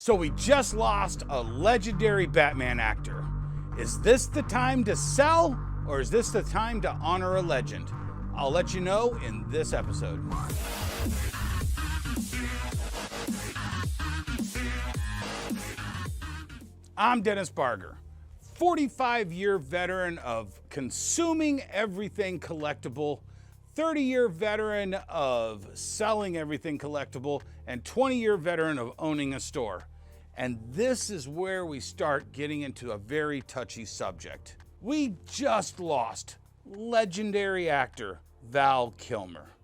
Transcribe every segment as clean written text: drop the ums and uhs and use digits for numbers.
So we just lost a legendary Batman actor. Is this the time to sell, or is this the time to honor a legend? I'll let you know in this episode. I'm Dennis Barger, 45-year veteran of consuming everything collectible, 30-year veteran of selling everything collectible, and 20-year veteran of owning a store. And this is where we start getting into a very touchy subject. We just lost legendary actor Val Kilmer,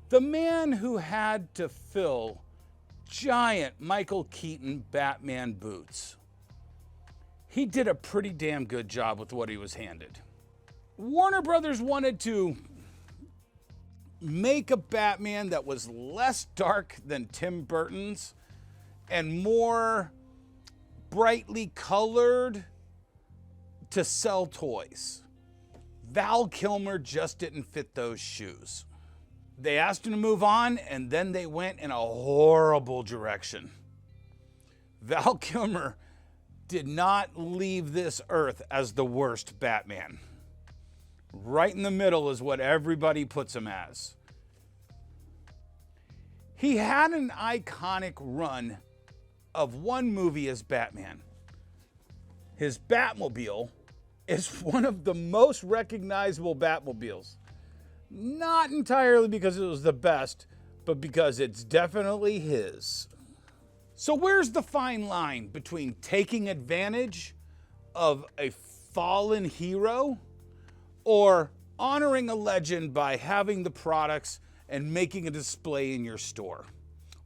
the man who had to fill giant Michael Keaton Batman boots. He did a pretty damn good job with what he was handed. Warner Brothers wanted to make a Batman that was less dark than Tim Burton's and more brightly colored to sell toys. Val Kilmer just didn't fit those shoes. They asked him to move on, and then they went in a horrible direction. Val Kilmer did not leave this earth as the worst Batman. Right in the middle is what everybody puts him as. He had an iconic run of one movie as Batman. His Batmobile is one of the most recognizable Batmobiles. Not entirely because it was the best, but because it's definitely his. So where's the fine line between taking advantage of a fallen hero or honoring a legend by having the products and making a display in your store?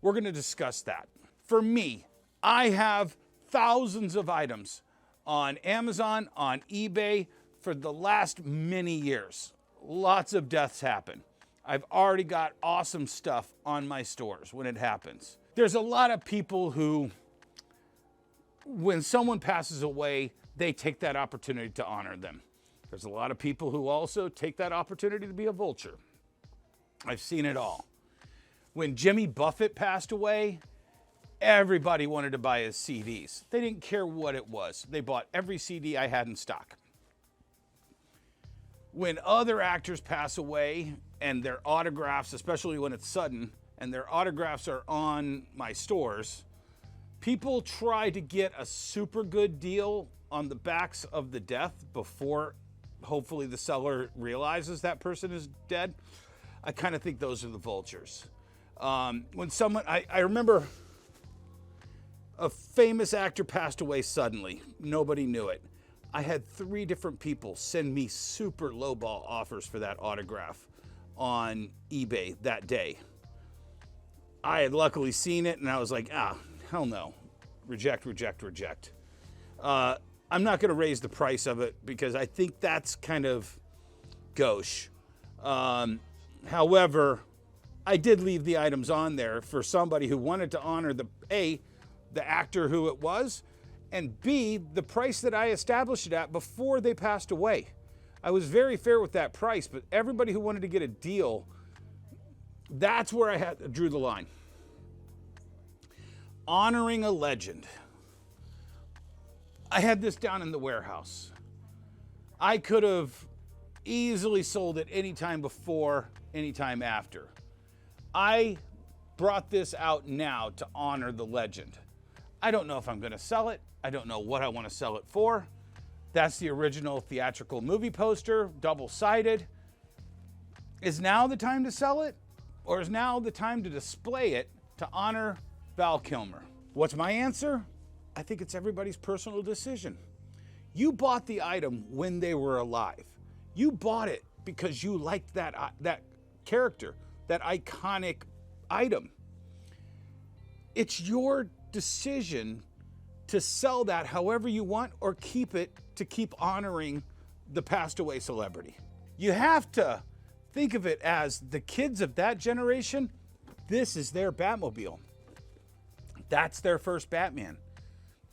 We're going to discuss that. For me, I have thousands of items on Amazon, on eBay for the last many years. Lots of deaths happen. I've already got awesome stuff on my stores when it happens. There's a lot of people who, when someone passes away, they take that opportunity to honor them. There's a lot of people who also take that opportunity to be a vulture. I've seen it all. When Jimmy Buffett passed away, everybody wanted to buy his CDs. They didn't care what it was. They bought every CD I had in stock. When other actors pass away and their autographs, especially when it's sudden, and their autographs are on my stores, people try to get a super good deal on the backs of the death before hopefully the seller realizes that person is dead. I kind of think those are the vultures. When someone, I remember a famous actor passed away suddenly. Nobody knew it. I had 3 different people send me super lowball offers for that autograph on eBay that day. I had luckily seen it and I was like, hell no. Reject, reject, reject. I'm not going to raise the price of it because I think that's kind of gauche. However, I did leave the items on there for somebody who wanted to honor the actor who it was, and B, the price that I established it at before they passed away. I was very fair with that price, but everybody who wanted to get a deal, that's where I drew the line. Honoring a legend. I had this down in the warehouse. I could have easily sold it anytime before, anytime after. I brought this out now to honor the legend. I don't know if I'm going to sell it. I don't know what I want to sell it for. That's the original theatrical movie poster, double-sided. Is now the time to sell it? Or is now the time to display it to honor Val Kilmer? What's my answer? I think it's everybody's personal decision. You bought the item when they were alive. You bought it because you liked that character, that iconic item. It's your decision to sell that however you want or keep it to keep honoring the passed away celebrity. You have to think of it as the kids of that generation, this is their Batmobile. That's their first Batman.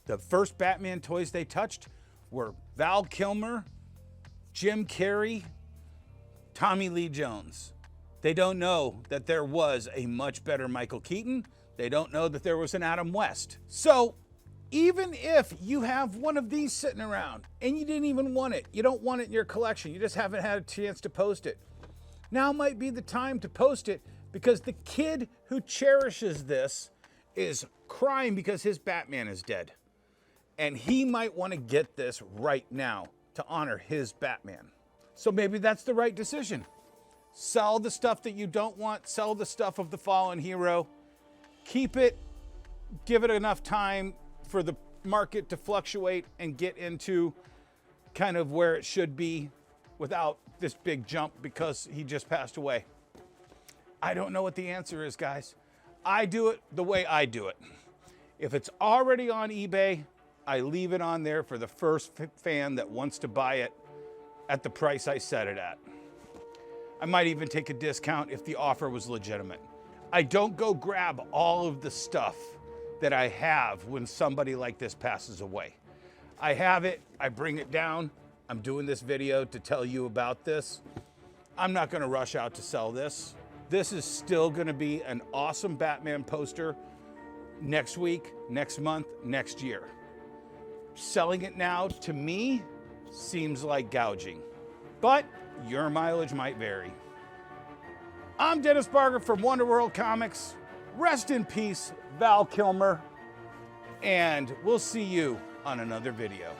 The first Batman toys they touched were Val Kilmer, Jim Carrey, Tommy Lee Jones. They don't know that there was a much better Michael Keaton. They don't know that there was an Adam West. So even if you have one of these sitting around and you didn't even want it, you don't want it in your collection, you just haven't had a chance to post it, now might be the time to post it, because the kid who cherishes this is crying because his Batman is dead. And he might want to get this right now to honor his Batman. So maybe that's the right decision. Sell the stuff that you don't want, sell the stuff of the fallen hero, keep it, give it enough time for the market to fluctuate and get into kind of where it should be without this big jump because he just passed away. I don't know what the answer is, guys. I do it the way I do it. If it's already on eBay, I leave it on there for the first fan that wants to buy it at the price I set it at. I might even take a discount if the offer was legitimate. I don't go grab all of the stuff that I have when somebody like this passes away. I have it, I bring it down. I'm doing this video to tell you about this. I'm not gonna rush out to sell this. This is still gonna be an awesome Batman poster next week, next month, next year. Selling it now, to me, seems like gouging. But your mileage might vary. I'm Dennis Barger from Wonder World Comics. Rest in peace, Val Kilmer. And we'll see you on another video.